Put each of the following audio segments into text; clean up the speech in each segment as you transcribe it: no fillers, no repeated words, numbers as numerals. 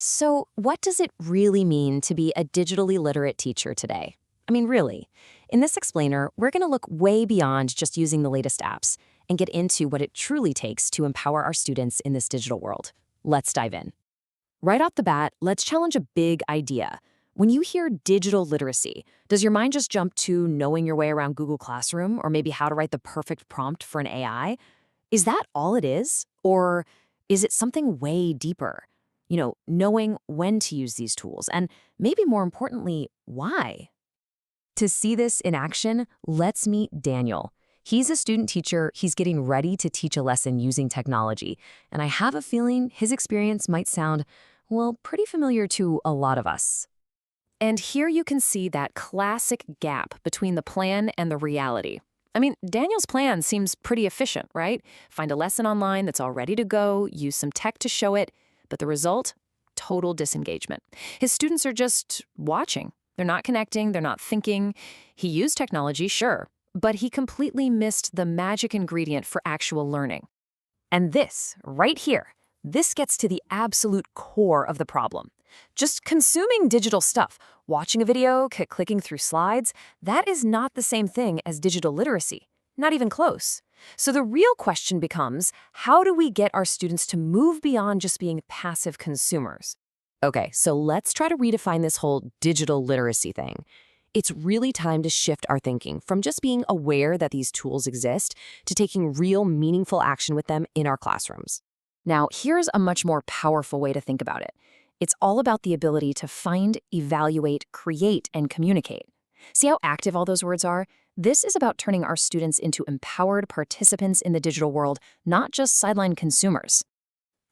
So, what does it really mean to be a digitally literate teacher today? I mean, really. In this explainer, we're going to look way beyond just using the latest apps and get into what it truly takes to empower our students in this digital world. Let's dive in. Right off the bat, let's challenge a big idea. When you hear digital literacy, does your mind just jump to knowing your way around Google Classroom or maybe how to write the perfect prompt for an AI? Is that all it is? Or is it something way deeper? Knowing when to use these tools and maybe more importantly, why? To see this in action, let's meet Daniel. He's a student teacher. He's getting ready to teach a lesson using technology. And I have a feeling his experience might sound, well, pretty familiar to a lot of us. And here you can see that classic gap between the plan and the reality. I mean, Daniel's plan seems pretty efficient, right? Find a lesson online that's all ready to go, use some tech to show it, but the result? Total disengagement. His students are just watching. They're not connecting, they're not thinking. He used technology, sure, but he completely missed the magic ingredient for actual learning. And this, right here, this gets to the absolute core of the problem. Just consuming digital stuff, watching a video, clicking through slides, that is not the same thing as digital literacy. Not even close. So the real question becomes, how do we get our students to move beyond just being passive consumers? Okay, so let's try to redefine this whole digital literacy thing. It's really time to shift our thinking from just being aware that these tools exist to taking real, meaningful action with them in our classrooms. Now, here's a much more powerful way to think about it. It's all about the ability to find, evaluate, create, and communicate. See how active all those words are? This is about turning our students into empowered participants in the digital world, not just sideline consumers.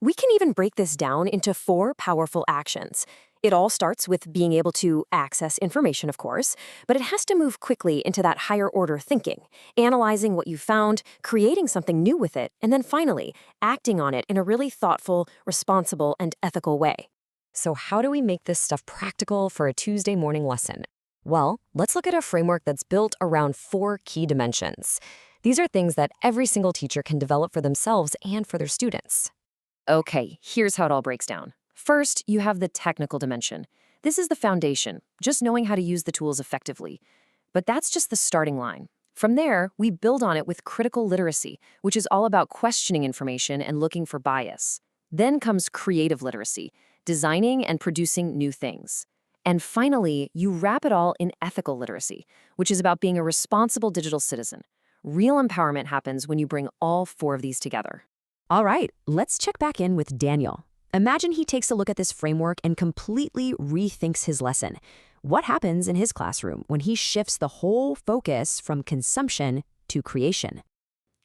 We can even break this down into 4 powerful actions. It all starts with being able to access information, of course, but it has to move quickly into that higher order thinking, analyzing what you found, creating something new with it, and then finally, acting on it in a really thoughtful, responsible, and ethical way. So how do we make this stuff practical for a Tuesday morning lesson? Well, let's look at a framework that's built around 4 key dimensions. These are things that every single teacher can develop for themselves and for their students. Okay, here's how it all breaks down. First, you have the technical dimension. This is the foundation, just knowing how to use the tools effectively. But that's just the starting line. From there, we build on it with critical literacy, which is all about questioning information and looking for bias. Then comes creative literacy, designing and producing new things. And finally, you wrap it all in ethical literacy, which is about being a responsible digital citizen. Real empowerment happens when you bring all 4 of these together. All right, let's check back in with Daniel. Imagine he takes a look at this framework and completely rethinks his lesson. What happens in his classroom when he shifts the whole focus from consumption to creation?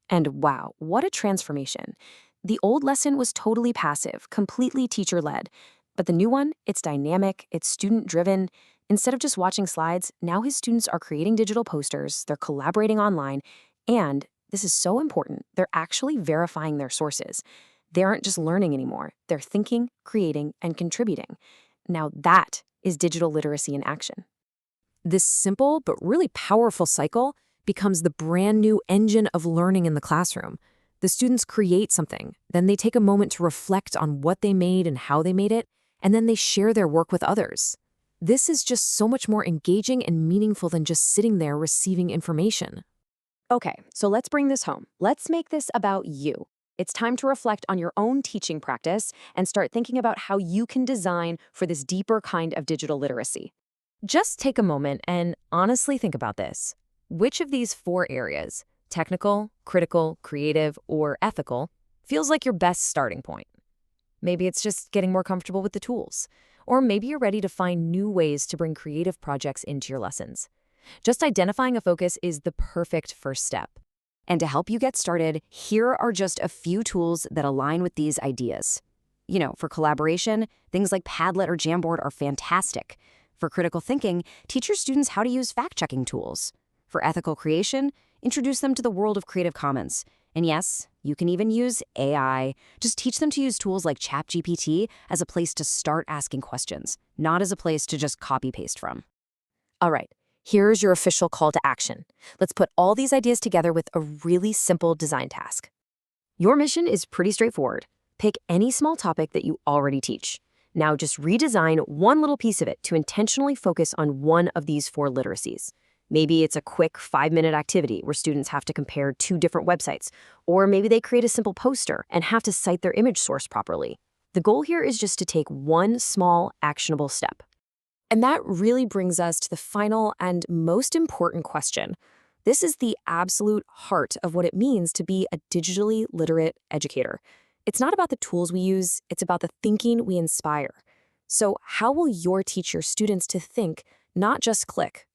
And wow, what a transformation. The old lesson was totally passive, completely teacher-led. But the new one, it's dynamic, it's student-driven. Instead of just watching slides, now his students are creating digital posters, they're collaborating online, and, this is so important, they're actually verifying their sources. They aren't just learning anymore, they're thinking, creating, and contributing. Now that is digital literacy in action. This simple but really powerful cycle becomes the brand new engine of learning in the classroom. The students create something, then they take a moment to reflect on what they made and how they made it, and then they share their work with others. This is just so much more engaging and meaningful than just sitting there receiving information. Okay, so let's bring this home. Let's make this about you. It's time to reflect on your own teaching practice and start thinking about how you can design for this deeper kind of digital literacy. Just take a moment and honestly think about this. Which of these 4 areas, technical, critical, creative, or ethical, feels like your best starting point? Maybe it's just getting more comfortable with the tools. Or maybe you're ready to find new ways to bring creative projects into your lessons. Just identifying a focus is the perfect first step. And to help you get started, here are just a few tools that align with these ideas. For collaboration, things like Padlet or Jamboard are fantastic. For critical thinking, teach your students how to use fact-checking tools. For ethical creation, introduce them to the world of Creative Commons. And yes, you can even use AI. Just teach them to use tools like ChatGPT as a place to start asking questions, not as a place to just copy-paste from. All right, here's your official call to action. Let's put all these ideas together with a really simple design task. Your mission is pretty straightforward. Pick any small topic that you already teach. Now just redesign one little piece of it to intentionally focus on one of these 4 literacies. Maybe it's a quick 5-minute activity where students have to compare 2 different websites, or maybe they create a simple poster and have to cite their image source properly. The goal here is just to take one small, actionable step. And that really brings us to the final and most important question. This is the absolute heart of what it means to be a digitally literate educator. It's not about the tools we use, it's about the thinking we inspire. So, how will your teach your students to think, not just click?